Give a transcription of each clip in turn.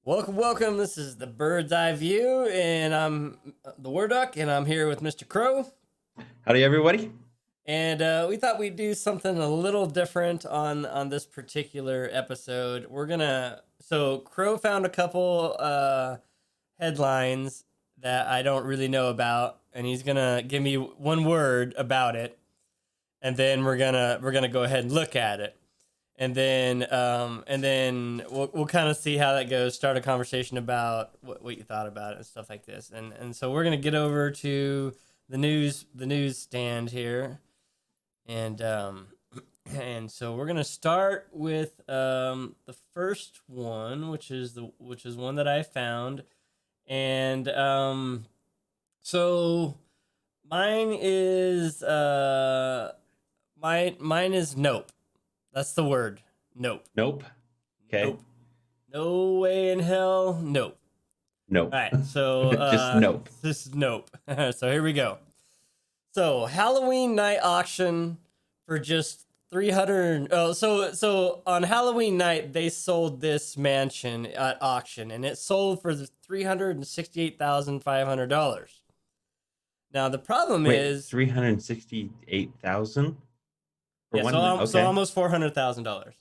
Welcome, welcome. This is the Bird's Eye View, and I'm the War Duck, and I'm here with Mr. Crow. Howdy, everybody. And we thought we'd do something a little different on this particular episode. So Crow found a couple headlines that I don't really know about, and he's gonna give me one word about it, and then we're gonna go ahead and look at it. And then we'll kind of see how that goes. Start a conversation about what you thought about it and stuff like this. And so we're gonna get over to the news stand here, and and so we're gonna start with the first one, which is one that I found, and so mine is mine is nope. That's the word. Nope. Nope. Okay. Nope. No way in hell. Nope. Nope. All right. So Just nope. This is nope. So here we go. So Halloween night auction for just 300. Oh, so on Halloween night they sold this mansion at auction, and it sold for $368,500. Now the problem is $368,000. Yeah, so almost $400,000.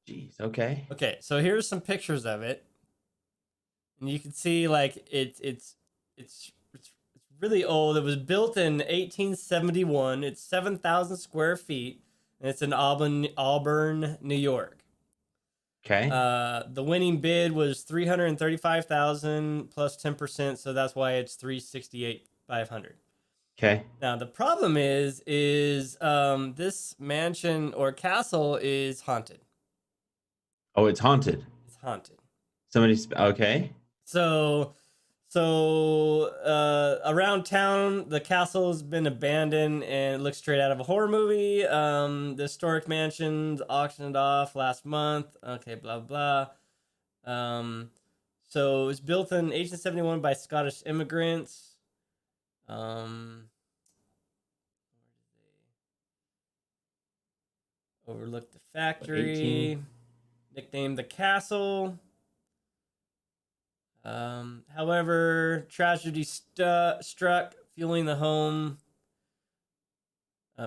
Jeez. Okay. Okay, so here's some pictures of it, and you can see like it's really old. It was built in 1871. It's 7,000 square feet, and it's in Auburn, New York. Okay. The winning bid was 335,000 plus 10%, so that's why it's 368,500. Okay. Now the problem is this mansion or castle is haunted. Oh, it's haunted. It's haunted. Okay. So around town, the castle has been abandoned and it looks straight out of a horror movie. The historic mansion's auctioned off last month. Okay, blah blah. So it was built in 1871 by Scottish immigrants. Overlooked the factory, nicknamed the castle. However, tragedy struck, fueling the home.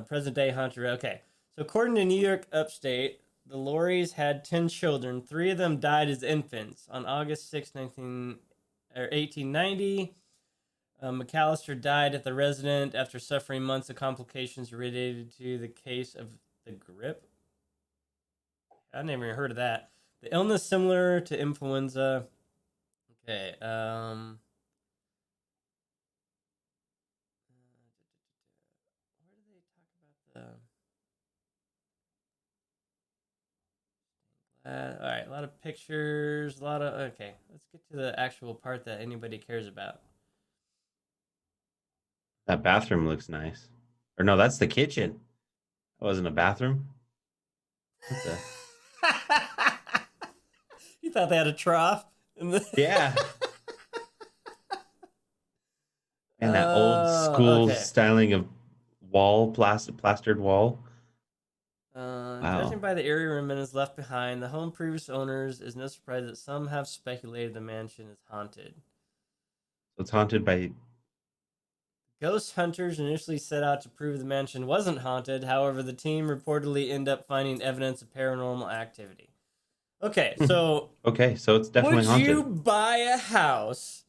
Present day haunted. Okay, so according to New York Upstate, the Lorries had 10 children. 3 of them died as infants. On August 6, 1890, McAllister died at the residence after suffering months of complications related to the case of the grip. I never even heard of that. The illness similar to influenza. Okay. Where do they talk about the? All right, a lot of pictures, okay. Let's get to the actual part that anybody cares about. That bathroom looks nice. Or no, that's the kitchen. That wasn't a bathroom. What the? You thought they had a trough? Yeah. And that old school styling of wall, plastered wall. Wow. Judging by the area remains left behind, the home previous owners is no surprise that some have speculated the mansion is haunted. So it's haunted by... Ghost hunters initially set out to prove the mansion wasn't haunted. However, the team reportedly ended up finding evidence of paranormal activity. Okay, so... Okay, so it's definitely haunted. Would you buy a house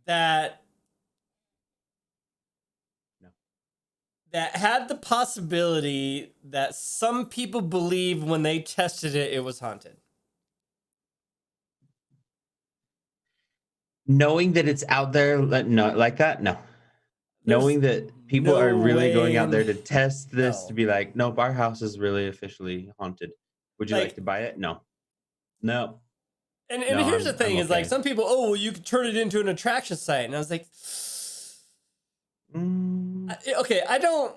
that had the possibility that some people believe when they tested it, it was haunted? Knowing that it's out there, like that, no. Knowing that people are really going out there to test this, to be like, nope, our house is really officially haunted. Would you like to buy it? No. No. And here's the thing: is like some people, oh, well, you could turn it into an attraction site, and I was like, okay, I don't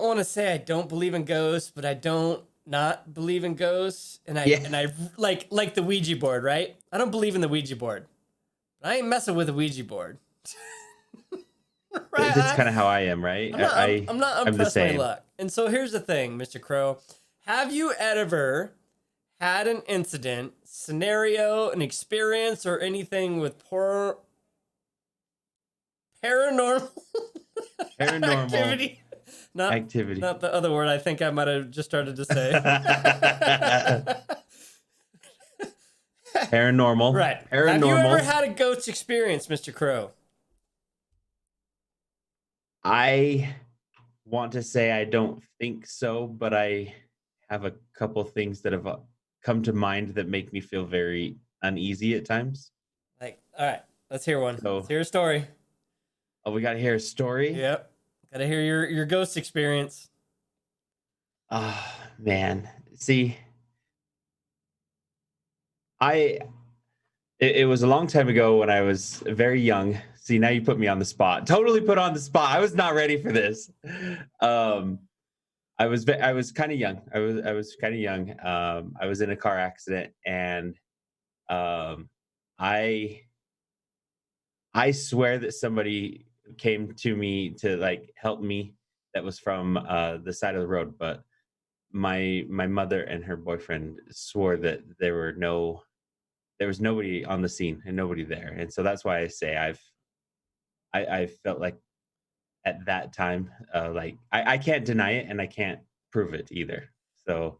want to say I don't believe in ghosts, but I don't not believe in ghosts, and I like the Ouija board, right? I don't believe in the Ouija board. I ain't messing with a Ouija board. Right? That's kind of how I am, right? I'm not impressed by luck. And so here's the thing, Mr. Crow. Have you ever had an incident, scenario, an experience, or anything with paranormal Paranormal activity. Not activity. not the other word I think I might have just started to say. Paranormal. Right. Have you ever Paranormal. had a ghost experience, Mr. Krow? I want to say I don't think so, but I have a couple things that have come to mind that make me feel very uneasy at times. Like, all right, let's hear one. Let's So, hear a story. oh, we got to hear a story. Yep. Gotta hear your ghost experience. Oh, man. See, I it was a long time ago when I was very young. See, now you put me on the spot. Totally put on the spot. I was not ready for this. Um, I was kind of young. I was kind of young. I was in a car accident, and um, I I swear that somebody came to me to like help me. That was from the side of the road, but my mother and her boyfriend swore that there was nobody on the scene and nobody there, and so that's why I say I felt like at that time, like I can't deny it and I can't prove it either. So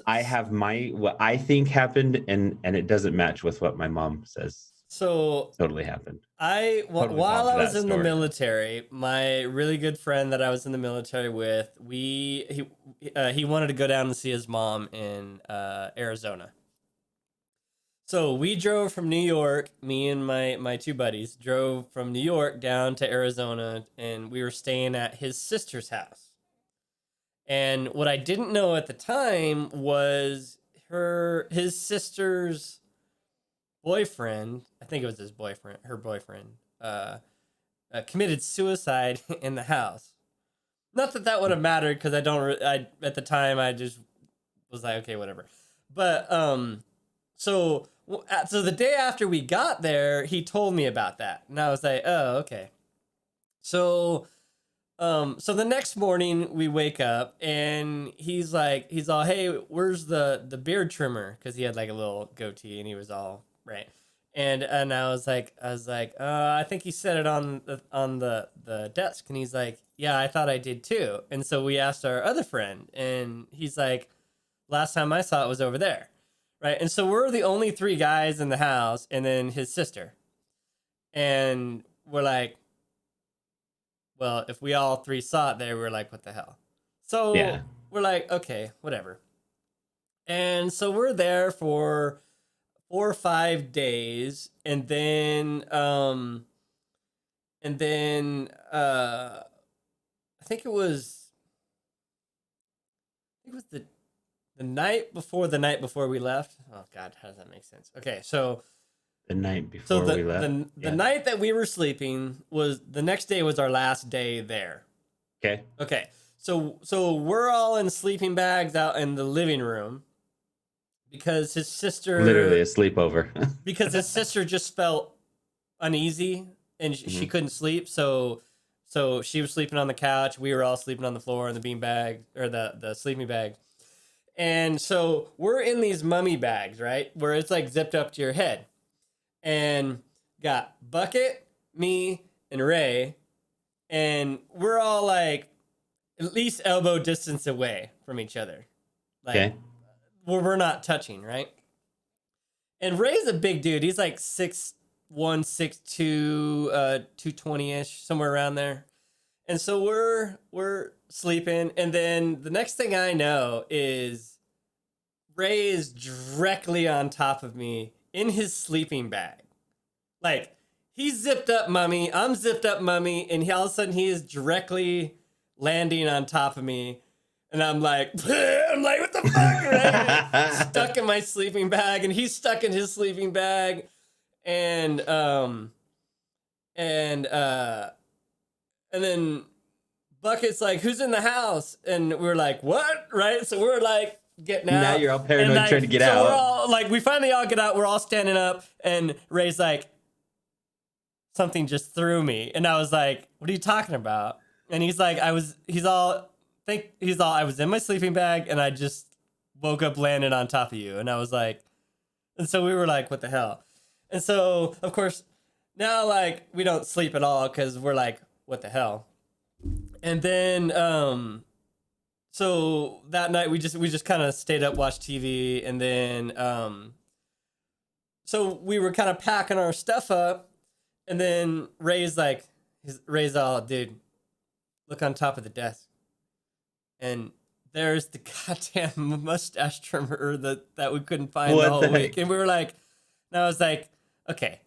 I S- have my what I think happened, and it doesn't match with what my mom says So totally happened. Totally while bombed I was that in the story. military, my really good friend that I was in the military with, he wanted to go down and see his mom in Arizona. So we drove from New York. Me and my two buddies drove from New York down to Arizona, and we were staying at his sister's house. And what I didn't know at the time was his sister's boyfriend. I think it was her boyfriend, committed suicide in the house. Not that that would have mattered because I don't. I at the time I just was like, okay, whatever. But so the day after we got there, he told me about that, and I was like, oh, okay. So so the next morning we wake up and he's all, hey, where's the beard trimmer? Because he had like a little goatee and he was all right. And I was like, I think he set it on the desk, and he's like, yeah, I thought I did too. And so we asked our other friend, and he's like, last time I saw it was over there, right? And so we're the only three guys in the house, and then his sister, and we're like, well, if we all three saw it there, we're like, what the hell? So Yeah. we're like, okay, whatever. And so we're there for 4 or 5 days, and then I think it was the night before we left. Oh God, how does that make sense? Okay, The night so before we left. the Yeah. night that we were sleeping was the next day was our last day there. Okay. Okay. So we're all in sleeping bags out in the living room because Literally a sleepover. his sister just felt uneasy and she Mhm. couldn't sleep. So she was sleeping on the couch. We were all sleeping on the floor in the bean bag or the sleeping bag. And so we're in these mummy bags, right? Where it's like zipped up to your head. And got Bucket, me, and Ray, and we're all like at least elbow distance away from each other. Like Okay. we're not touching, right? And Ray's a big dude. He's like 6'1", 6'2", 220-ish, somewhere around there. And so we're sleeping, and then the next thing I know is Ray is directly on top of me in his sleeping bag. Like he's zipped up mummy, I'm zipped up mummy, and all of a sudden he is directly landing on top of me. And I'm like, what the fuck, right? Stuck in my sleeping bag, and he's stuck in his sleeping bag, and and uh, and then Bucket's like, "Who's in the house?" And we're like, "What?" Right? So we're like getting Now out, you're all and paranoid like, trying to get so we're out. all like, we finally all get out. We're all standing up, and Ray's like, "Something just threw me," and I was like, "What are you talking about?" And he's like, I was in my sleeping bag and I just woke up, landed on top of you. And I was like, and so we were like, what the hell? And so, of course, now like we don't sleep at all because we're like, what the hell? And then, so that night we just kind of stayed up, watched TV, and then, so we were kind of packing our stuff up, and then Ray's all, dude, look on top of the desk, and there's the goddamn mustache trimmer that we couldn't find the whole week, and we were like, and I was like, okay,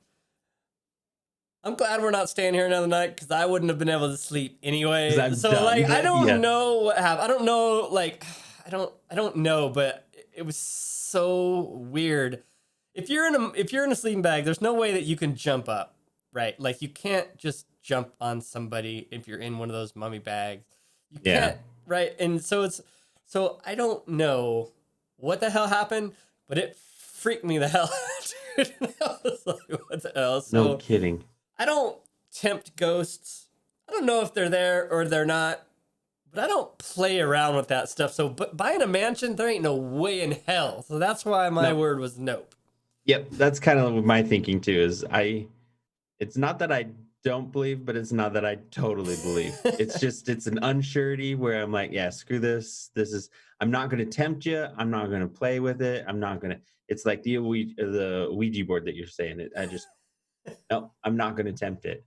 I'm glad we're not staying here another night because I wouldn't have been able to sleep anyway. So like, I don't know what happened. I don't know, like, I don't know, but it was so weird. If you're in a sleeping bag, there's no way that you can jump up, right? Like you can't just jump on somebody if you're in one of those mummy bags. You can't, right? And so I don't know what the hell happened, but it freaked me the hell out, dude. I was like, what the hell? So, no kidding. I don't tempt ghosts. I don't know if they're there or they're not, but I don't play around with that stuff. So, but buying a mansion, there ain't no way in hell. So that's why my word was nope. Yep, that's kind of my thinking too. It's not that I don't believe, but it's not that I totally believe. It's an unsurety where I'm like, yeah, screw this. I'm not going to tempt you. I'm not going to play with it. It's like the Ouija board that you're saying. No, I'm not going to tempt it.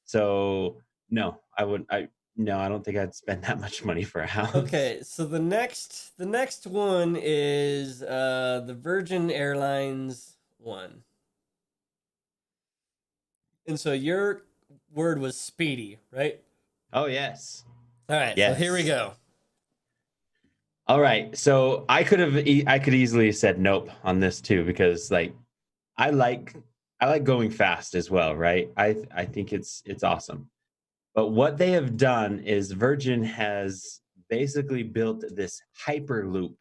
So no, I wouldn't. I don't think I'd spend that much money for a house. Okay, so the next one is the Virgin Airlines one. And so your word was speedy, right? Oh yes. All right, yes. So here we go. All right, so I could easily have said nope on this too, because like I like going fast as well, right? I think it's awesome. But what they have done is Virgin has basically built this Hyperloop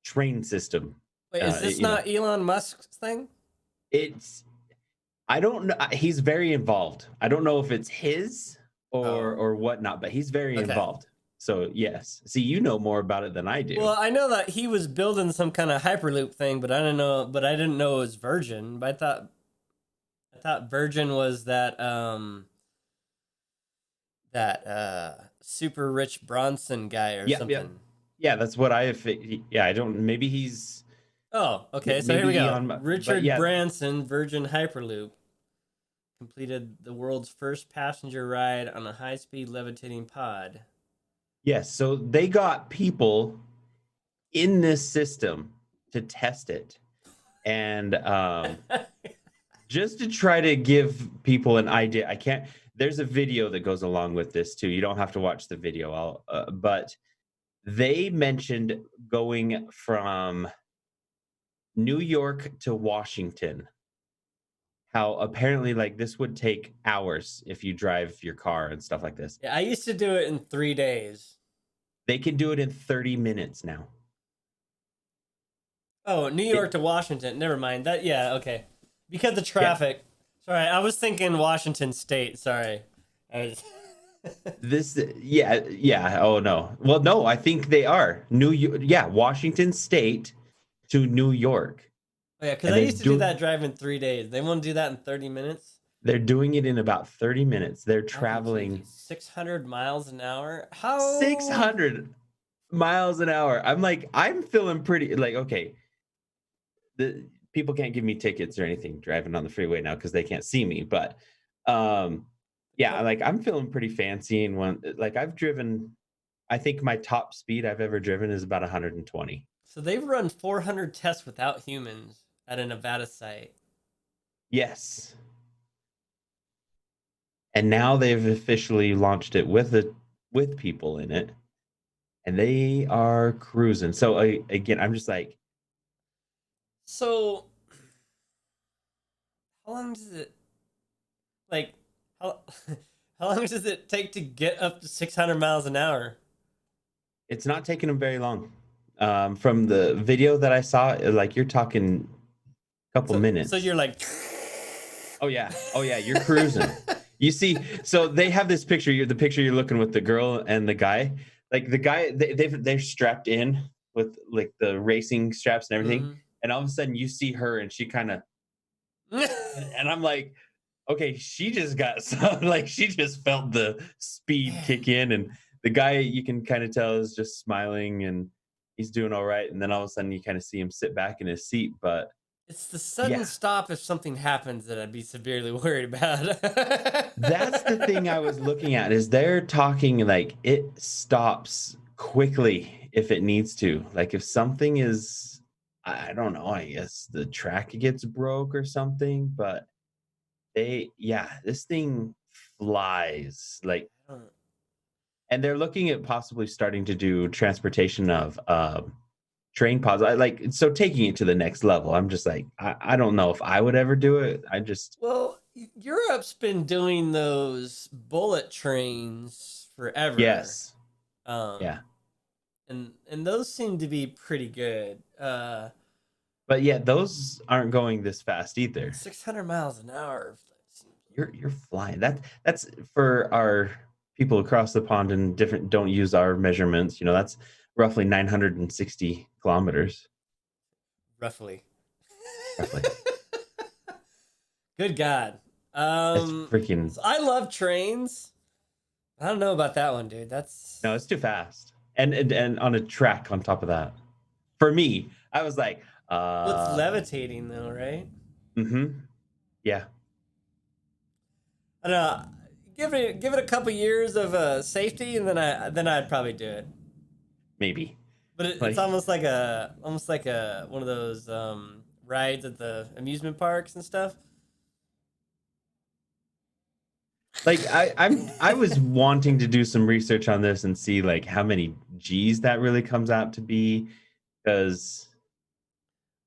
train system. Wait, is this not Elon Musk's thing? I don't know. He's very involved. I don't know if it's his or whatnot, but he's very involved. So yes. See, you know more about it than I do. Well, I know that he was building some kind of Hyperloop thing, but I didn't know it was Virgin. But I thought Virgin was that super rich Bronson guy or something. Yep. Yeah, that's what I don't. Maybe he's. Oh, okay. So here we go. Richard Branson, Virgin Hyperloop, completed the world's first passenger ride on a high-speed levitating pod. Yes, so they got people in this system to test it, and just to try to give people an idea. There's a video that goes along with this too. You don't have to watch the video. But they mentioned going from New York to Washington. How apparently like this would take hours if you drive your car and stuff like this. Yeah, I used to do it in 3 days. They can do it in 30 minutes now. Oh, New York to Washington. Never mind. That okay. Because of traffic. Yeah. Sorry, I was thinking Washington State. Sorry. Yeah. Oh no. Well, no, I think they are. Washington State to New York. Oh, yeah, because I used to do that drive in 3 days. They want to do that in 30 minutes? They're doing it in about 30 minutes. They're traveling 600 miles an hour. How? 600 miles an hour. I'm feeling pretty like, okay. The people can't give me tickets or anything driving on the freeway now because they can't see me. But I'm feeling pretty fancy. And I've driven, I think my top speed I've ever driven is about 120. So they've run 400 tests without humans at a Nevada site. Yes. And now they've officially launched it with people in it, and they are cruising. So again, I'm just like, so how long does it how long does it take to get up to 600 miles an hour? It's not taking them very long. From the video that I saw, like you're talking a couple minutes. So you're like, oh yeah, you're cruising. You see, so they have this picture. The picture you're looking with the girl and the guy. Like the guy, they're strapped in with like the racing straps and everything. Mhm. And all of a sudden you see her and she kind of, and I'm like, okay, she just got some, like she just felt the speed Man, kick in, and the guy you can kind of tell is just smiling and he's doing all right. And then all of a sudden you kind of see him sit back in his seat. But it's the sudden yeah, stop if something happens that I'd be severely worried about. that's the thing I was looking at is they're talking like it stops quickly if it needs to. Like if something is, I don't know, I guess the track gets broke or something, but yeah, this thing flies like, and they're looking at possibly starting to do transportation of train pods. I like so taking it to the next level. I'm just like, I don't know if I would ever do it. I just Well, Europe's been doing those bullet trains forever. yes, Um, yeah. and those seem to be pretty good. But yeah, those aren't going this fast either. 600 miles an hour. You're flying. That's for our people across the pond and different don't use our measurements. That's roughly 960 kilometers, Roughly. roughly. Good God. It's freaking So I love trains. I don't know about that one, dude. no, it's too fast. And on a track on top of that. For me, I was like, Well, it's levitating though, right? mm-hmm. Yeah, I don't know. Give it a couple years of safety, and then I'd probably do it. maybe. But it's Like almost like a one of those rides at the amusement parks and stuff. I was wanting to do some research on this and see like how many G's that really comes out to be, because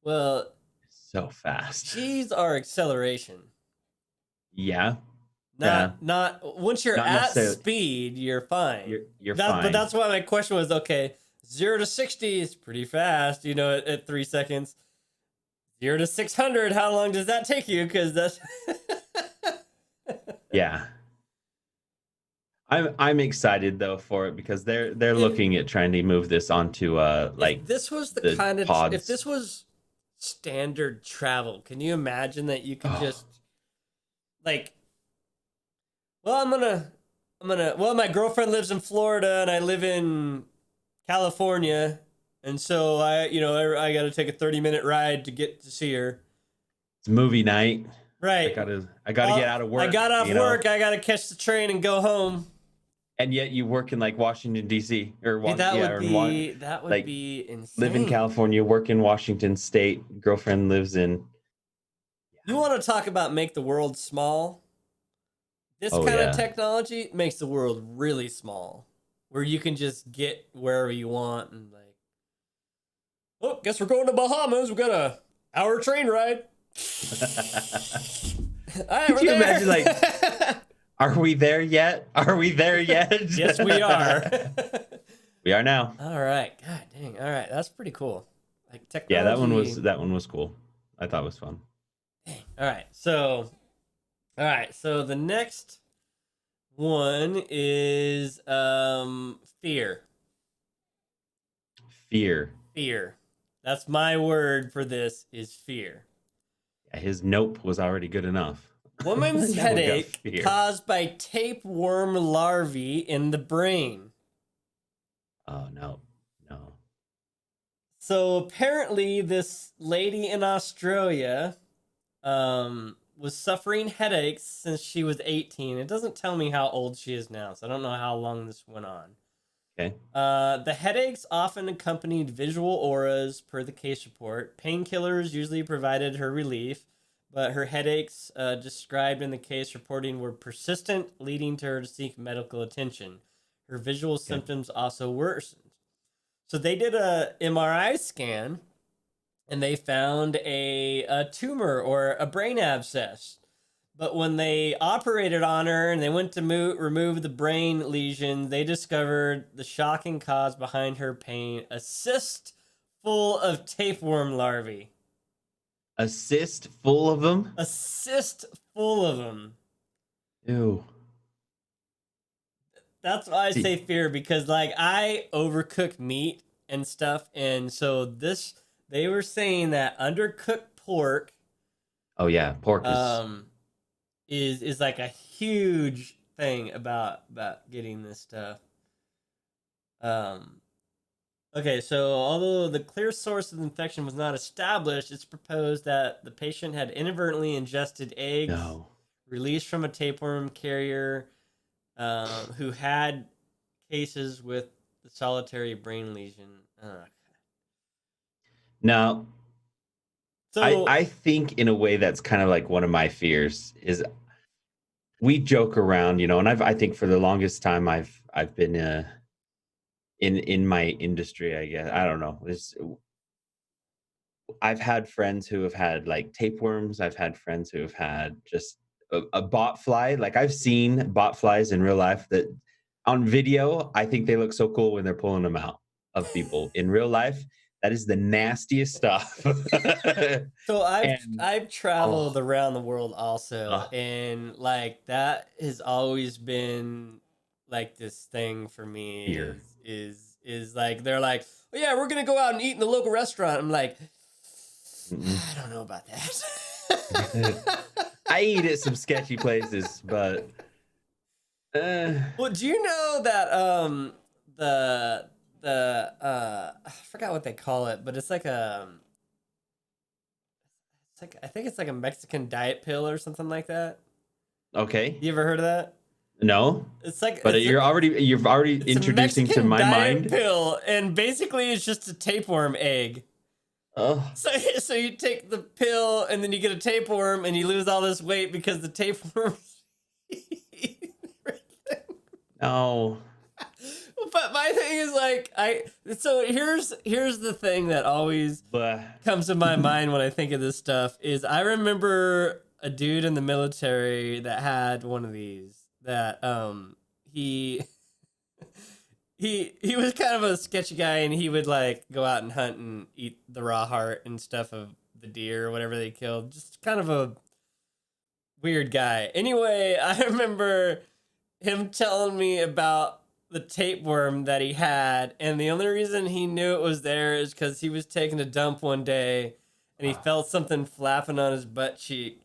Well, it's so fast. G's are acceleration. Yeah, yeah. Not once you're Not at necessarily. speed, you're fine. You're But fine. that's why my question was okay. 0 to 60 is pretty fast, at 3 seconds. 0 to 600, how long does that take you? Because that's Yeah. I'm excited though for it because they're if looking at trying to move this onto like this was the the kind of if pods. this was standard travel, can you imagine that you could Oh, just like, well, well, my girlfriend lives in Florida and I live in California, and so I got to take a 30-minute ride to get to see her. it's movie night. I Right. gotta get out of I work, got off work. I got to catch the train and go home. and yet you work in like Washington D.C. or Dude, yeah, or in that would like be live in insane. California, work in Washington State. Girlfriend lives in. You want to talk about make the world small? This Oh kind of yeah, technology makes the world really small, where you can just get wherever you want and like, oh, guess we're going to Bahamas. We got a hour train ride. All right, could we're you there. imagine like, are we there yet? Are we there yet? Yes, we are. We are now. All right. God dang. All right. That's pretty cool. Like Yeah, technology. that one was cool. I thought it was fun. Dang. All right. So the next one is fear. Fear. Fear. That's my word for this is fear. Yeah, his nope was already good enough. Woman's Now we got headache fear. caused by tapeworm larvae in the brain. Oh no, no. So apparently, this lady in Australia was suffering headaches since she was 18. It doesn't tell me how old she is now, so I don't know how long this went on. Okay. The headaches often accompanied visual auras, per the case report. Painkillers usually provided her relief, but her headaches, described in the case reporting, were persistent, leading to her to seek medical attention. Her visual symptoms also worsened. So they did a MRI scan, and they found a tumor or a brain abscess. But when they operated on her and they went to remove the brain lesion, they discovered the shocking cause behind her pain: a cyst full of tapeworm larvae. A cyst full of them? A cyst full of them. Ew. That's why I See. say fear, because like I overcook meat and stuff. And so they were saying that undercooked pork Oh yeah, pork is um is like a huge thing about getting this stuff. Um okay, so although the clear source of the infection was not established, it's proposed that the patient had inadvertently ingested eggs no. released from a tapeworm carrier who had cases with the solitary brain lesion. Now, So I think in a way that's kind of like one of my fears is we joke around, you know, and I think for the longest time I've been in my industry, I guess. I don't know. I've had friends who have had like tapeworms. I've had friends who have had just a bot fly. Like I've seen bot flies in real life that on video, I think they look so cool when they're pulling them out of people. In real life, that is the nastiest stuff. so And I've oh, traveled around the world also, uh, and like that has always been like this thing for me fear. is like they're like, oh, yeah, we're gonna go out and eat in the local restaurant. I'm like, Mm-mm. I don't know about that. I eat at some sketchy places, but uh, Well, do you know that the I forgot what they call it, but it's like I think it's like a Mexican diet pill or something like that. okay. You ever heard of that? No, It's like but you've already it's a introducing to Mexican my diet mind. pill, and basically it's just a tapeworm egg. Oh, So so you take the pill and then you get a tapeworm and you lose all this weight because the tapeworm. no. But my thing is like so here's the thing that always But comes to my mind when I think of this stuff is I remember a dude in the military that had one of these that he he was kind of a sketchy guy, and he would like go out and hunt and eat the raw heart and stuff of the deer or whatever they killed. Just kind of a weird guy. Anyway, I remember him telling me about the tapeworm that he had, and the only reason he knew it was there is because he was taking a dump one day and he felt something flapping on his butt cheek.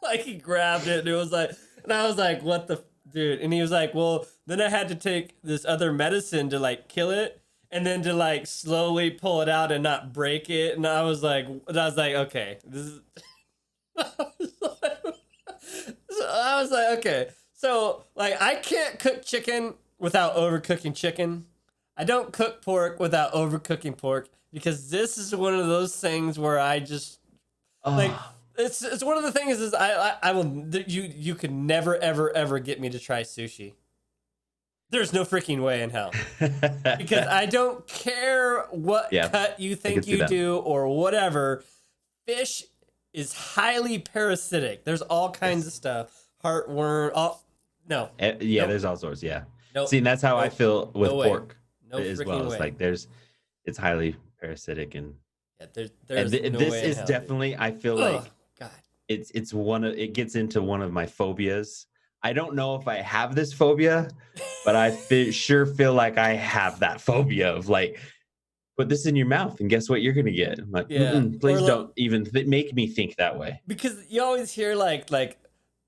Like he grabbed it and it was like, and I was like, what the dude? And he was like, well, then I had to take this other medicine to like kill it and then to like slowly pull it out and not break it. And I was like, okay, this is. So I was like, okay. So like I can't cook chicken without overcooking chicken. I don't cook pork without overcooking pork because this is one of those things where I just like oh, it's one of the things is I will you can never ever get me to try sushi. There's no freaking way in hell. Because I don't care what yeah, cut you I can think see you that. do or whatever. Fish is highly parasitic. There's all kinds of Yes. stuff. Heartworm. Oh, no. Yeah, Nope. there's all sorts. Yeah. See, Nope. and that's how I Nope. feel No with way. pork No as well. freaking It's way. like it's highly parasitic Yeah, and there's no this way in is hell, dude. definitely I feel Oh, like God. it's one of it gets into one of my phobias. I don't know if I have this phobia, but sure feel like I have that phobia of like put this in your mouth and guess what you're gonna get. I'm like, Yeah. Or please don't even make me think that way. because you always hear like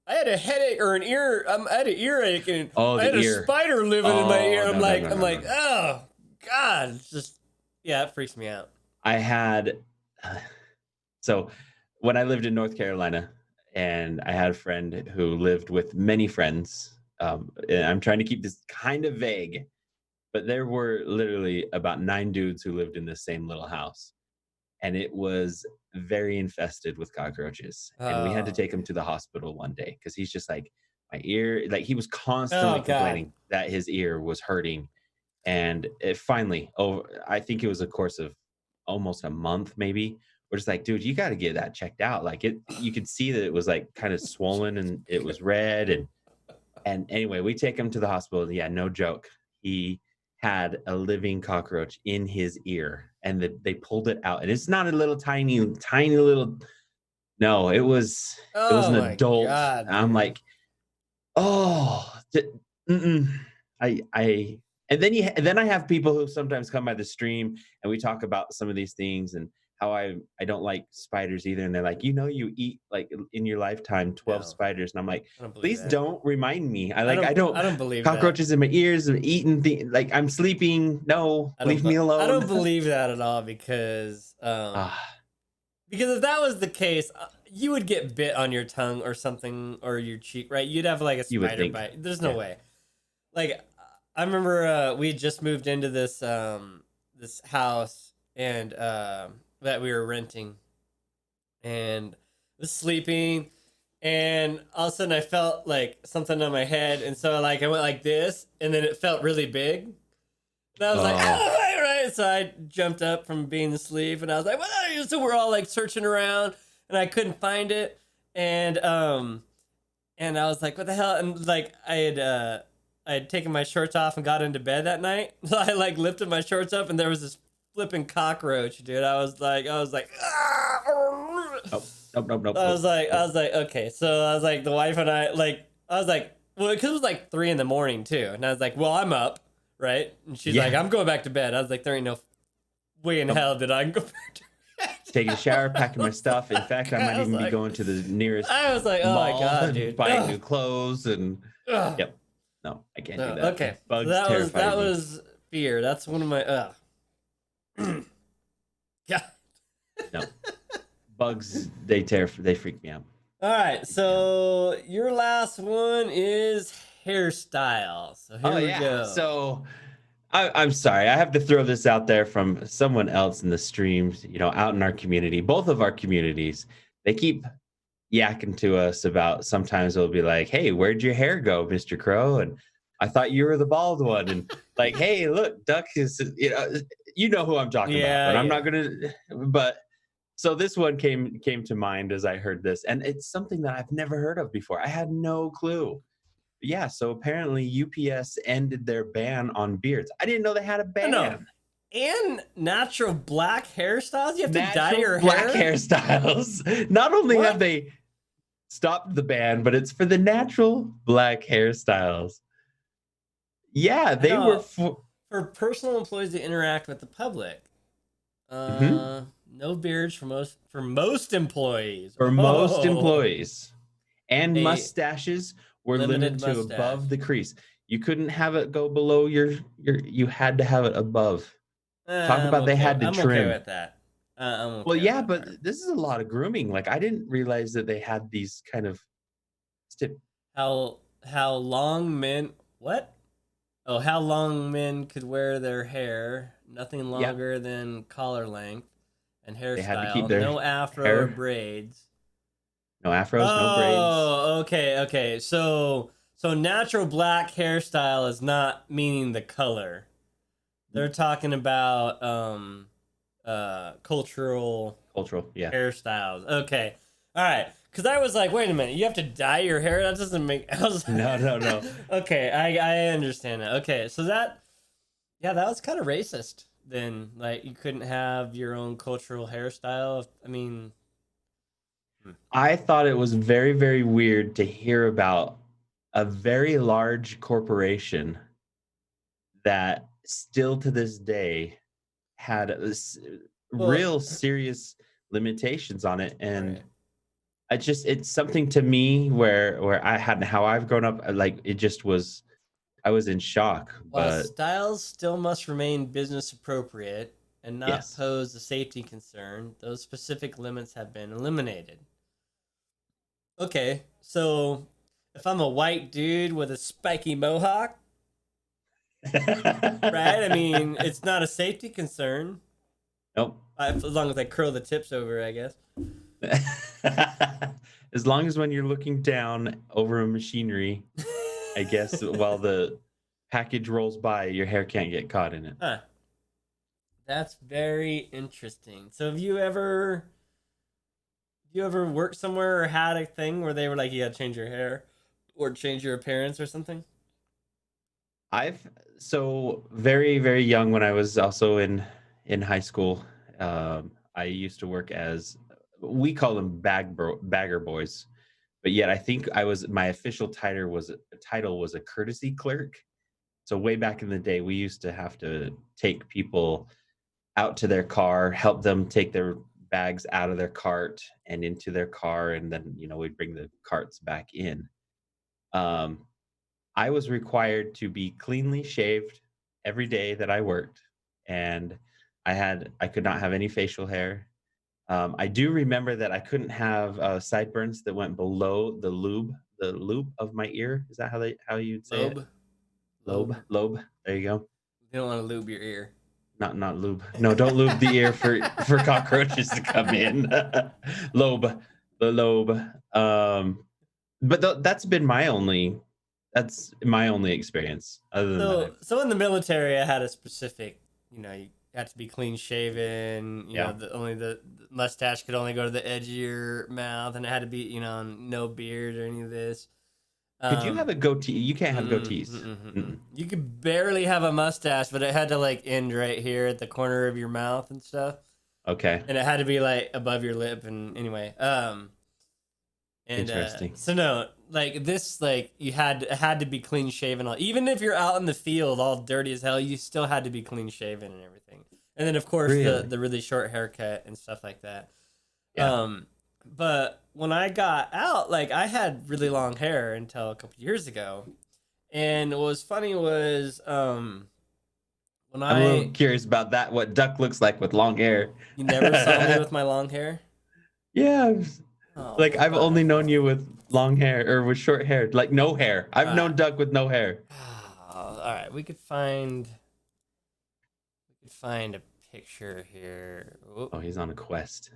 I had a headache or an ear. I had an earache and Oh, I the had a ear. spider living in my ear. Oh no no no I'm no no like, no. oh God, it's just yeah, it freaks me out. I had so when I lived in North Carolina, and I had a friend who lived with many friends. And I'm trying to keep this kind of vague, but there were literally about 9 dudes who lived in the same little house, and it was very infested with cockroaches. And we had to Oh, take him to the hospital one day because he's just like, my ear, like he was constantly oh God. complaining that his ear was hurting. And it finally, I think it was a course of almost a month, maybe. We're just like, dude, you got to get that checked out. Like you could see that it was like kind of swollen and it was red. And anyway, we take him to the hospital. And yeah, no joke. He had a living cockroach in his ear, and they pulled it out. And it's not a little tiny little. No, it was Oh an my adult. God, I'm dude. like, oh, mm-mm. I And then I have people who sometimes come by the stream and we talk about some of these things and how I don't like spiders either. And they're like, you eat like in your lifetime 12 No, spiders. And I'm like, I don't believe please that. don't remind me. I don't I don't believe that. cockroaches in my ears and eating like I'm sleeping. No, leave me I alone. don't believe that at all Ah, because if that was the case, you would get bit on your tongue or something or your cheek, right? You'd have like a you would spider think. bite. There's no Yeah. way. Like I remember we had just moved into this house and that we were renting and was sleeping and all of a sudden I felt like something on my head and so like I went like this and then it felt really big and I was like Oh, oh, right, so I jumped up from being asleep and I was like what are you? So we're all like searching around and I couldn't find it and I was like what the hell and like I had taken my shorts off and got into bed that night so I like lifted my shorts up and there was this flipping cockroach, dude. I was like nope, nope, nope, nope, I nope. was like, okay. So I was like, the wife and I was like, well, because it was like 3 a.m. too, and I was like, well, I'm up, right? And she's like, Yeah. I'm going back to bed. I was like, there ain't no way in Nope. hell that I can go back to bed. Taking a shower, packing my stuff. In fact, I might I was even be like, going to the nearest oh my mall god, and dude. buying new Ugh. clothes and Ugh. yep. No, I can't No, do that. okay. So Bugs terrify that me. was fear. That's one of my yeah. No, bugs they freak me out. All right, so your last one is hairstyle. So here Oh we yeah. go. So I'm sorry, I have to throw this out there from someone else in the streams. Out in our community, both of our communities, they keep yakking to us about. Sometimes they'll be like, "Hey, where'd your hair go, Mr. Crow?" And I thought you were the bald one. And like, "Hey, look, Duck is who I'm talking about." Yeah, But I'm yeah. not gonna. But so this one came to mind as I heard this, and it's something that I've never heard of before. I had no clue. Yeah, so apparently UPS ended their ban on beards. I didn't know they had a No, no. ban. And natural black hairstyles? You have to dye Natural your black hair? hairstyles. Not only have What? they stopped the ban, but it's for the natural black hairstyles. Yeah, I they were know. for. For personal employees to interact with the public. Mhm. No beards for most employees. For most Oh, employees. And a mustaches were limited limited to mustache. above the crease. You couldn't have it go below your you had to have it above. Talk I'm about they okay. had to I'm okay trim. with that. I'm Well, okay with yeah, that but part. this is a lot of grooming. Like I didn't realize that they had these kind of stip. How long men what? Oh, how long men could wear their hair, nothing Yeah, longer than collar length, and they had to keep hairstyle, their no afro or hair, braids. no afros, no braids. Oh, okay, okay. So natural black hairstyle is not meaning the color. They're talking about cultural Cultural, yeah. hairstyles. Okay. All right. Cuz I was like, "Wait a minute. You have to dye your hair? That doesn't make." I was No, no, no. okay, I understand that. Okay, so yeah, that was kind of racist. Then, like, you couldn't have your own cultural hairstyle. I mean, I thought it was very, very weird to hear about a very large corporation that still to this day had well, real serious limitations on it. And right. it's something to me where I had how I've grown up, like it just was. I was in shock. While But styles still must remain business appropriate and not yes. pose a safety concern, those specific limits have been eliminated. Okay, so if I'm a white dude with a spiky mohawk, right? I mean, it's not a safety concern. Nope. As long as I curl the tips over, I guess. As long as when you're looking down over a machinery, I guess while the package rolls by, your hair can't get caught in it. Huh. That's very interesting. So have you ever worked somewhere or had a thing where they were like you gotta change your hair or change your appearance or something? I've so very, very young when I was also in high school. I used to work as we call them bagger boys, but yet I think I was my official title was a courtesy clerk. So way back in the day, we used to have to take people out to their car, help them take their bags out of their cart and into their car, and then, we'd bring the carts back in. Um, I was required to be cleanly shaved every day that I worked, and I could not have any facial hair. I do remember that I couldn't have sideburns that went below the loop of my ear. Is that how you'd say it? Lobe. Lobe. Lobe. There you go. You don't want to lube your ear. Not lube. No, don't lube the ear for cockroaches to come in. Lobe, the lobe. But that's my only experience. Other than that, So in the military, I had a specific, you had to be clean shaven. Yeah. The mustache could only go to the edge of your mouth, and it had to be, no beard or any of this. could you have a goatee? You can't have Mm-mm, goatees. mm-mm, mm-mm. You could barely have a mustache, but it had to like end right here at the corner of your mouth and stuff, Okay. and it had to be like above your lip. And anyway, and Interesting. so no, like this, like it had to be clean shaven. Even if you're out in the field, all dirty as hell, you still had to be clean shaven and everything. And then of course Really? the really short haircut and stuff like that. Yeah. But when I got out, like I had really long hair until a couple years ago. And what was funny was when I'm a little curious about that. What Duck looks like with long hair. You never saw me with my long hair? Yeah. Oh, Like I've only known you with long hair or with short hair, like no hair. I've known Duck with no hair. All right, we could find a picture here. Oh, he's on a quest.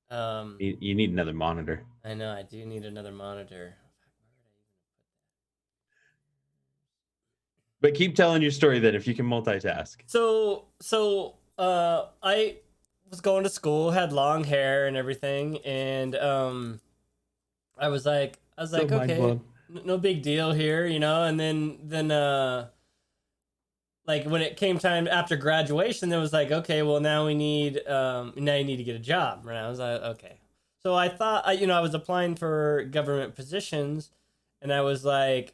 Um, You need another monitor. I know I do need another monitor. But keep telling your story then if you can multitask. So I was going to school, had long hair and everything, and I was like, okay, no big deal here, and then like when it came time after graduation, it was like, okay, well now you need to get a job, right? I was like, okay. So I thought, I was applying for government positions, and I was like,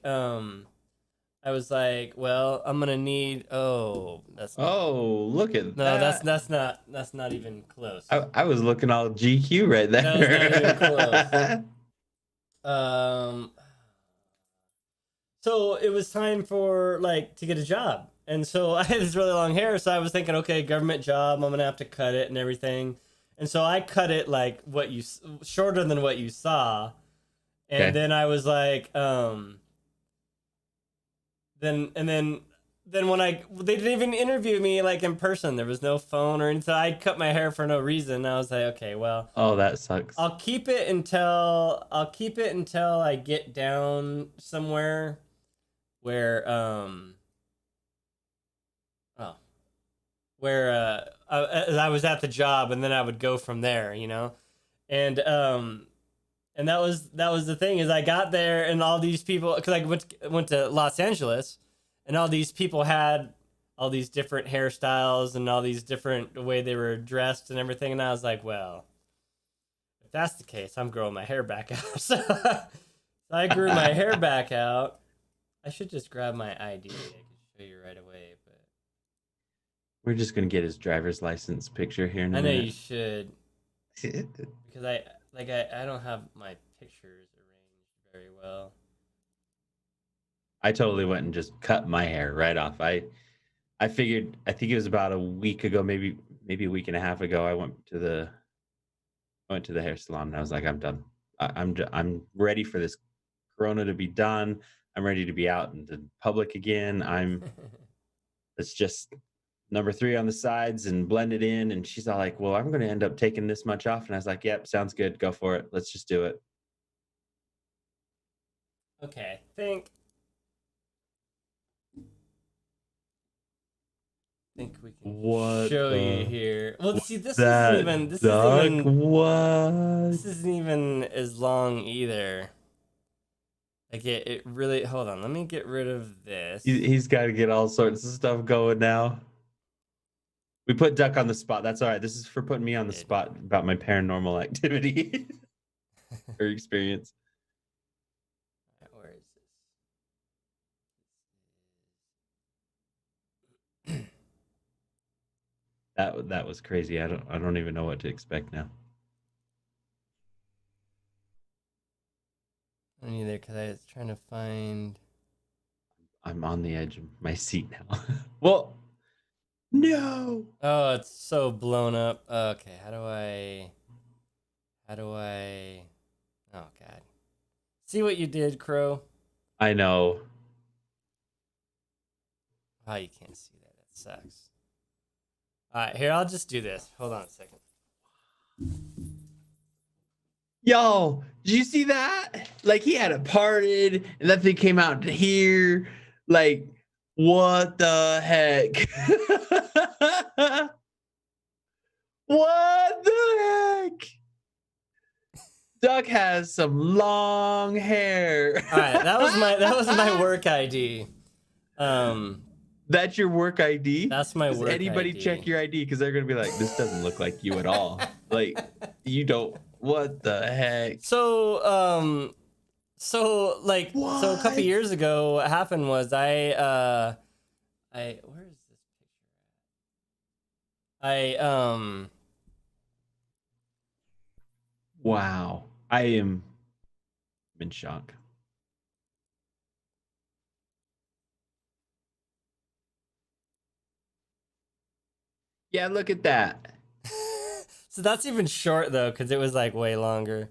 well, I'm gonna need. Oh, that's. Oh, look at that. No, that's not even close. I was looking all GQ right there. That was not even close. So it was time for to get a job, and so I had this really long hair, so I was thinking, okay, government job, I'm gonna have to cut it and everything, and so I cut it like shorter than what you saw, and Okay. then I was like, then when they didn't even interview me like in person. There was no phone or anything. So I cut my hair for no reason. I was like, okay, well, oh, that sucks. I'll keep it until I get down somewhere where I was at the job, and then I would go from there, and that was the thing, is I got there and all these people, because I went to Los Angeles, and all these people had all these different hairstyles and all these different the way they were dressed and everything, and I was like, well, if that's the case, I'm growing my hair back out. So I grew my hair back out. I should just grab my ID. I can show you right away, but we're just gonna get his driver's license picture here in a minute. I know you should, because I don't have my pictures arranged very well. I totally went and just cut my hair right off. I figured, I think it was about a week ago, maybe a week and a half ago, I went to the hair salon, and I was like, I'm done. I'm ready for this Corona to be done. I'm ready to be out in the public again. It's just number 3 on the sides and blend it in. And she's all like, well, I'm going to end up taking this much off. And I was like, yep, sounds good. Go for it. Let's just do it. Okay. think we can show you here. Well, see, this isn't even as long either. Like it really. Hold on, let me get rid of this. He's got to get all sorts of stuff going now. We put Duck on the spot. That's all right. This is for putting me on the spot about my paranormal activity or experience. Where is this? That was crazy. I don't even know what to expect now. I don't either because I was trying to find. I'm on the edge of my seat now. Well, no. Oh, it's so blown up. Okay, how do I? How do I? Oh God. See what you did, Crow? I know. Oh, you can't see that. That sucks. All right, here, I'll just do this. Hold on a second. Yo, did you see that? Like he had it parted and that thing came out to here. Like, what the heck? What the heck? Duck has some long hair. All right, that was my work ID. That's your work ID? That's my Does work anybody ID. check your ID? Because they're gonna be like, this doesn't look like you at all. Like, you don't. What the heck? So a couple What? years ago, what happened was where is this picture at? Wow. I am in shock. Yeah, look at that. So that's even short though, because it was like way longer.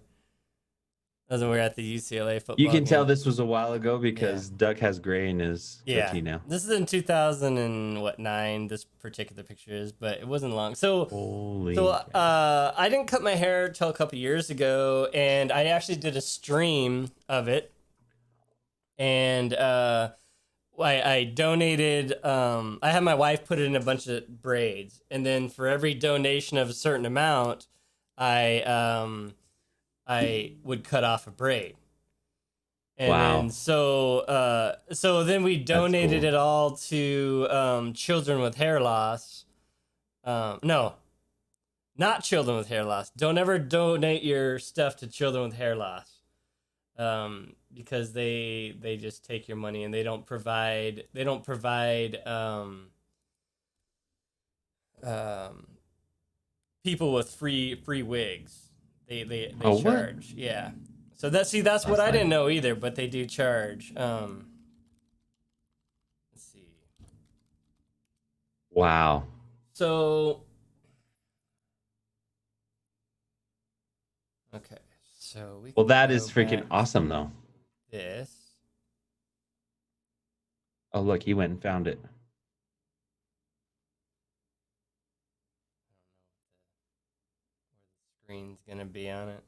As we're at the UCLA football You can tell game. this was a while ago because Duck has gray in his Yeah, goatee now. this is in 2009. This particular picture is, but it wasn't long. So Holy. I didn't cut my hair till a couple years ago, and I actually did a stream of it, and I donated. I had my wife put it in a bunch of braids, and then for every donation of a certain amount, I would cut off a braid. And Wow. then so then we donated cool. it all to children with hair loss. No, not children with hair loss. Don't ever donate your stuff to children with hair loss. Because they just take your money and they don't provide people with free wigs. They Oh, charge. what? Yeah. So that's what I didn't know either, but they do charge. Let's see. Wow. So okay. So we Well, can that go is freaking back awesome, to though. this. Oh, look, he went and found it. I don't know where the screen's gonna be on it.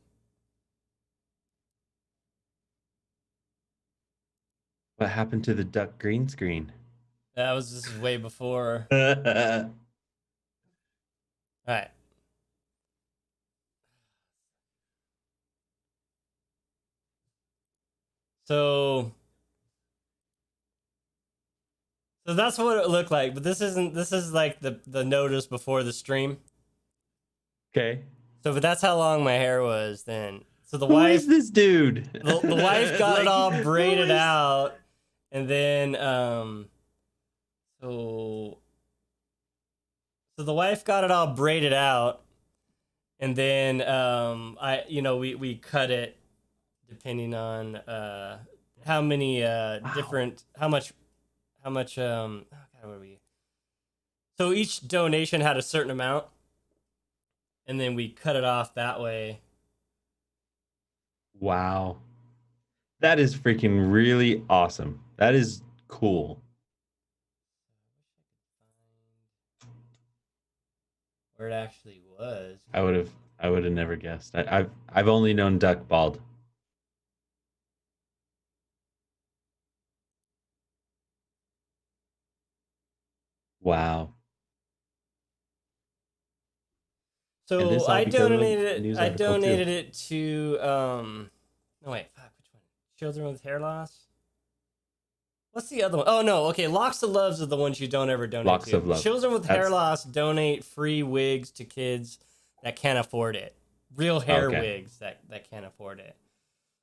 What happened to the Duck green screen? This is way before. Wow. All right. So that's what it looked like, but this isn't. This is like the notice before the stream. Okay. So, but that's how long my hair was then. So the Who wife, is this dude? the wife got it Like, all who braided is- out, and then so the wife got it all braided out, and then we cut it depending on how many different how much oh God, what are we? So each donation had a certain amount, and then we cut it off that way. Wow. That is freaking really awesome. That is cool. Where it actually was. I would have never guessed. I've only known Duck bald. Wow. And So this all I because of a donated it. news I article donated too. it to no wait, fuck, which one? Children with hair loss. What's the other one? Oh no, okay. Locks of Loves are the ones you don't ever donate Locks to. of Love. Children with hair That's loss donate free wigs to kids that can't afford it. Real hair okay. wigs that can't afford it.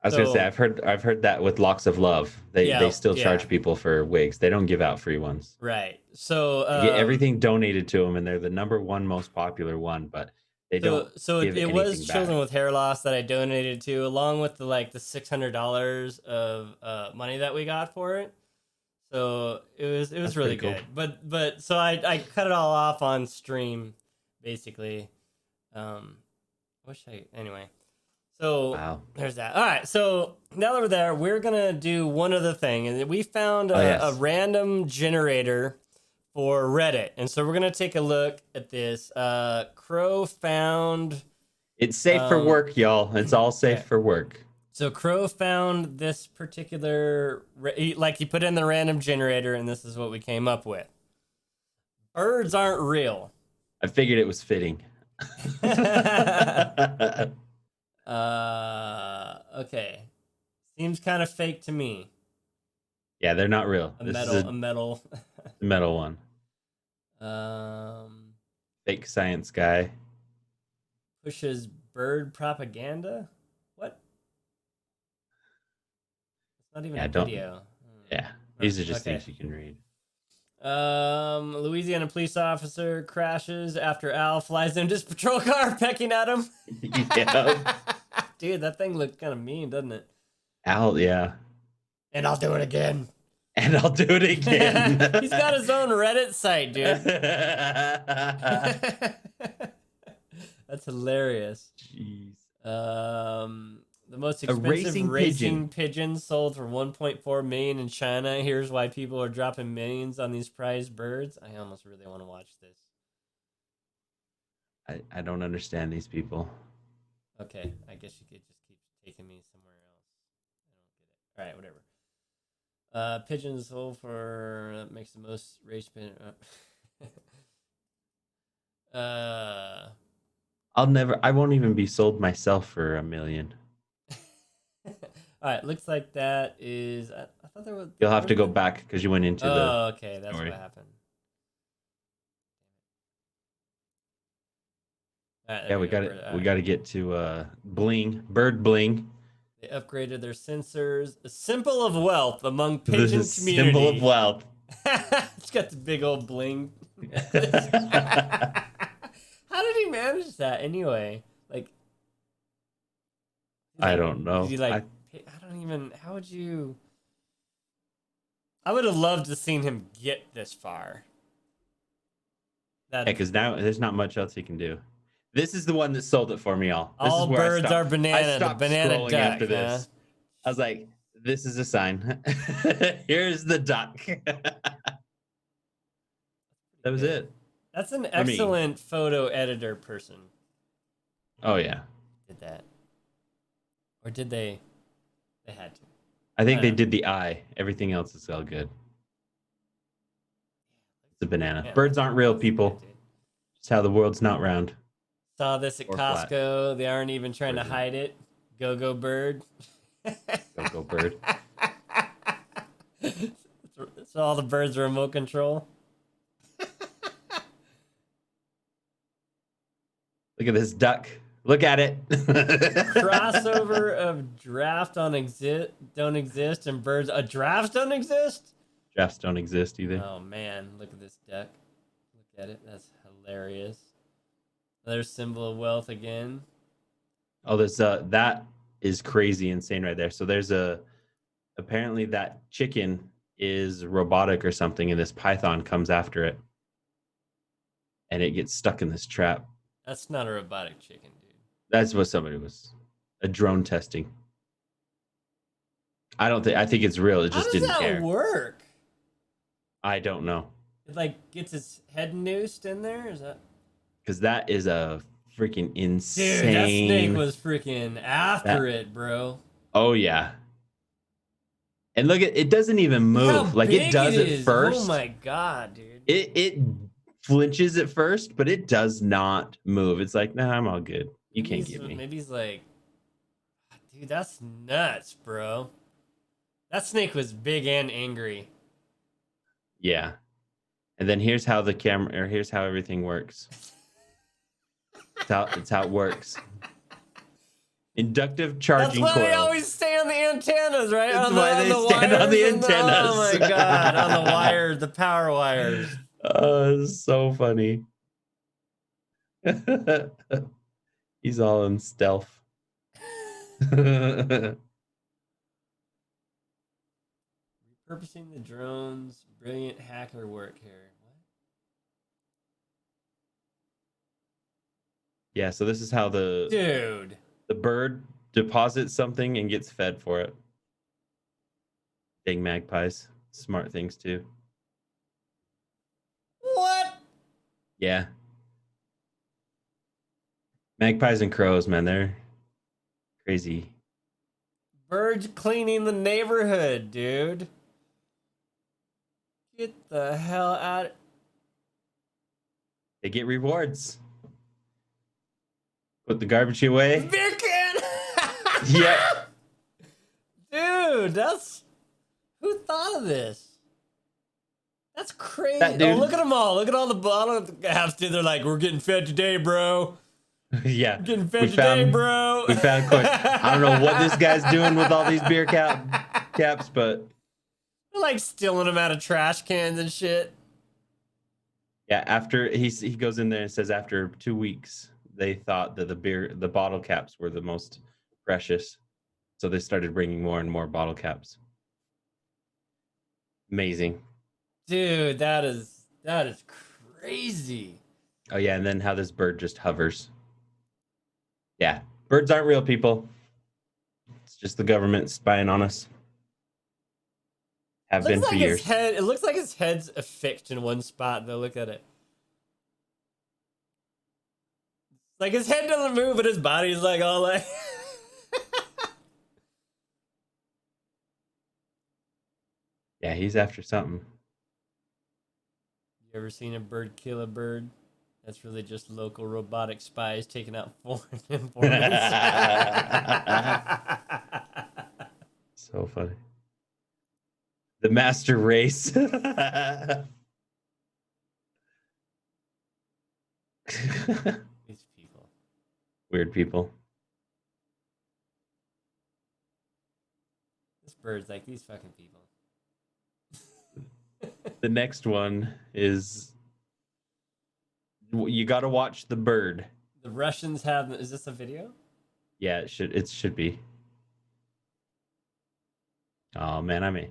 I was gonna say I've heard that with Locks of Love. They still charge people for wigs. They don't give out free ones. Right. So they get everything donated to them, and they're the #1 most popular one, but they don't give it was anything children back. with hair loss that I donated to, along with the $600 of money that we got for it. So it was really cool. good. But so I cut it all off on stream, basically. Anyway. So wow. There's that. All right. So now that we're there, we're gonna do one other thing, and we found a random generator for Reddit, and so we're gonna take a look at this. Krow found. It's safe for work, y'all. It's all safe for work. So Krow found this particular, he put in the random generator, and this is what we came up with. Birds aren't real. I figured it was fitting. Okay. Seems kind of fake to me. Yeah, they're not real. A metal metal one. Fake science guy. Pushes bird propaganda? What? It's not even a video. Yeah. These are just things you can read. Louisiana police officer crashes after owl flies into his patrol car, pecking at him. Yeah. Dude, that thing looked kind of mean, doesn't it? Owl, yeah. And I'll do it again. And I'll do it again. He's got his own Reddit site, dude. That's hilarious. Jeez. The most expensive racing pigeon sold for $1.4 million in China. Here's why people are dropping millions on these prized birds. I almost really want to watch this. I don't understand these people. Okay, I guess you could just keep taking me somewhere else. I don't get it. All right, whatever. Pigeons sold for makes the most race pigeon. I won't even be sold myself for $1 million. All right, looks like that is. I thought there was. You'll have to go back because you went into the. Oh, okay, that's story. what happened. Right, yeah, we got it. We got to get to bird bling. They upgraded their sensors. A symbol of wealth among pigeon community. Symbol of wealth. It's got the big old bling. How did he manage that anyway? I don't know. I don't even. How would you? I would have loved to seen him get this far. Yeah, because now there's not much else he can do. This is the one that sold it for me, all. This all is where birds are banana. The banana duck. After this, I was like, "This is a sign." Here's the duck. That was it. That's an excellent photo editor person. Oh yeah. Did that. Or did they? They had to. I think they did the eye. Everything else is all good. It's a banana. Yeah, birds aren't real, people. Just how the world's not round. Saw this at Costco. Flat. They aren't even trying to hide it. Go bird. Go bird. So all the birds are remote control. Look at this duck. Look at it. Crossover of draft don't exist and birds. Drafts don't exist? Drafts don't exist either. Oh man, look at this duck. Look at it. That's hilarious. Another symbol of wealth again. Oh, there's that is crazy insane right there. So there's apparently that chicken is robotic or something, and this python comes after it, and it gets stuck in this trap. That's not a robotic chicken, dude. That's what somebody was. A drone testing. I think it's real. It just didn't care. How does that work? I don't know. It gets its head noosed in there? Is that? Because that is a freaking insane. Dude, that snake was freaking after it, bro. Oh yeah. And look at it doesn't even move. Like it does at first. Oh my god, dude. It flinches at first, but it does not move. It's like, nah, I'm all good. You can't get me. Maybe he's like, dude, that's nuts, bro. That snake was big and angry. Yeah. And then here's how here's how everything works. It's how it works. Inductive charging coil. That's why they always say on the antennas, right? That's why they stand on the antennas. Oh my god, on the wires, the power wires. Oh, it's so funny. He's all in stealth. Repurposing the drones, brilliant hacker work here. What? Yeah, so this is how the bird deposits something and gets fed for it. Dang magpies, smart things too. What? Yeah. Magpies and crows, man, they're crazy. Birds cleaning the neighborhood, dude. Get the hell out. They get rewards. Put the garbage away. Beer can! Yeah. Dude, that's... Who thought of this? That's crazy. That dude. Oh, look at them all. Look at all the bottle apps, dude. They're like, we're getting fed today, bro. Yeah. We're getting fed today, bro. We found quick. I don't know what this guy's doing with all these beer caps, but... They're like stealing them out of trash cans and shit. Yeah, after he goes in there and says after 2 weeks, they thought that the bottle caps were the most precious. So they started bringing more and more bottle caps. Amazing. Dude, that is crazy. Oh yeah, and then how this bird just hovers. Yeah, birds aren't real, people. It's just the government spying on us. Have been for years. It looks like his head's affixed in one spot, though. Look at it. Like, his head doesn't move, but his body's like all like... Yeah, he's after something. You ever seen a bird kill a bird? That's really just local robotic spies taking out foreign informants. So funny. The master race. These people. Weird people. This bird's like these fucking people. The next one is you got to watch the bird. The Russians have... Is this a video? Yeah, it should be. Oh man, I mean.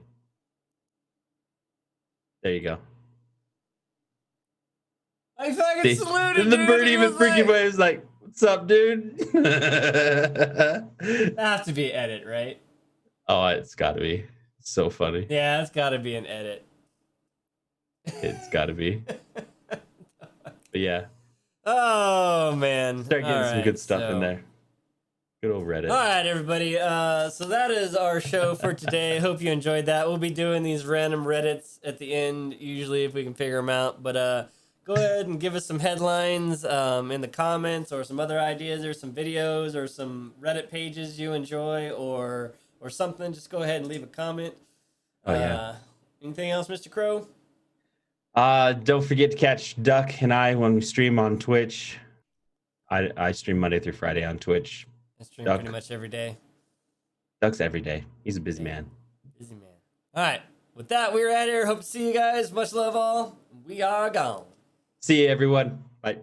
There you go. I fucking saluted, and the dude. bird even freaking away. Is like, "What's up, dude?" That has to be an edit, right? Oh, it's got to be. It's so funny. Yeah, it's got to be an edit. It's got to be. But yeah. Oh man. Start getting some good stuff in there. Good old Reddit. All right, everybody. So that is our show for today. Hope you enjoyed that. We'll be doing these random Reddits at the end, usually if we can figure them out. But go ahead and give us some headlines in the comments, or some other ideas, or some videos, or some Reddit pages you enjoy, or something. Just go ahead and leave a comment. Oh yeah. Anything else, Mr. Krow? Don't forget to catch Duck and I when we stream on Twitch. I stream Monday through Friday on Twitch. I stream pretty much every day. Duck's every day. He's a busy man. Busy man. All right. With that, we're out here. Hope to see you guys. Much love all. We are gone. See you, everyone. Bye.